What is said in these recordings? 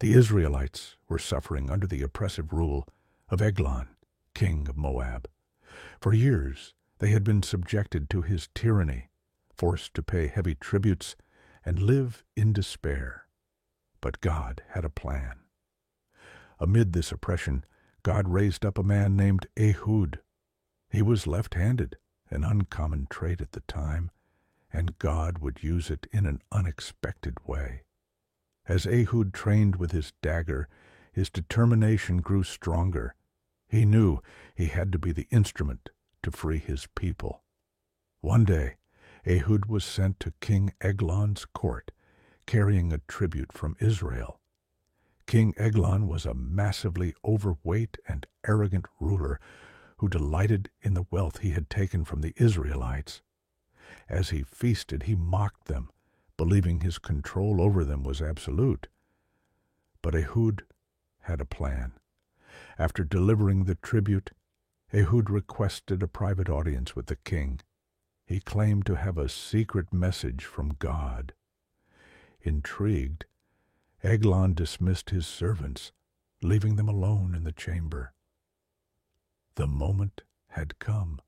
The Israelites were suffering under the oppressive rule of Eglon, king of Moab. For years they had been subjected to his tyranny, forced to pay heavy tributes and live in despair. But God had a plan. Amid this oppression, God raised up a man named Ehud. He was left-handed, an uncommon trait at the time, and God would use it in an unexpected way. As Ehud trained with his dagger, his determination grew stronger. He knew he had to be the instrument to free his people. One day, Ehud was sent to King Eglon's court, carrying a tribute from Israel. King Eglon was a massively overweight and arrogant ruler who delighted in the wealth he had taken from the Israelites. As he feasted, he mocked them, believing his control over them was absolute. But Ehud had a plan. After delivering the tribute, Ehud requested a private audience with the king. He claimed to have a secret message from God. Intrigued, Eglon dismissed his servants, leaving them alone in the chamber. The moment had come.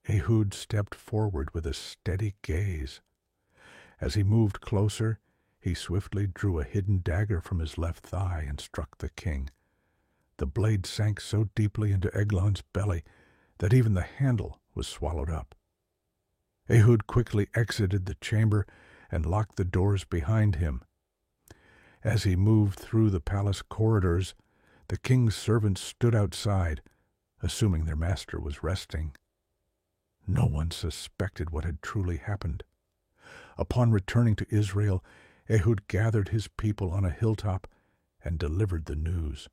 Ehud stepped forward with a steady gaze. As he moved closer, he swiftly drew a hidden dagger from his left thigh and struck the king. The blade sank so deeply into Eglon's belly that even the handle was swallowed up. Ehud quickly exited the chamber and locked the doors behind him. As he moved through the palace corridors, the king's servants stood outside, assuming their master was resting. No one suspected what had truly happened. Upon returning to Israel, Ehud gathered his people on a hilltop and delivered the news.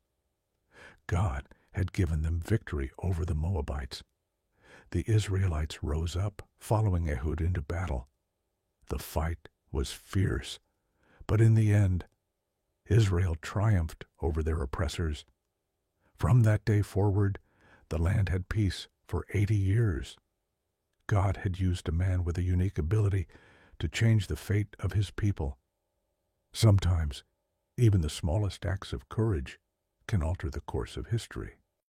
God had given them victory over the Moabites. The Israelites rose up, following Ehud into battle. The fight was fierce, but in the end, Israel triumphed over their oppressors. From that day forward, the land had peace for 80 years. God had used a man with a unique ability to change the fate of his people. Sometimes, even the smallest acts of courage can alter the course of history.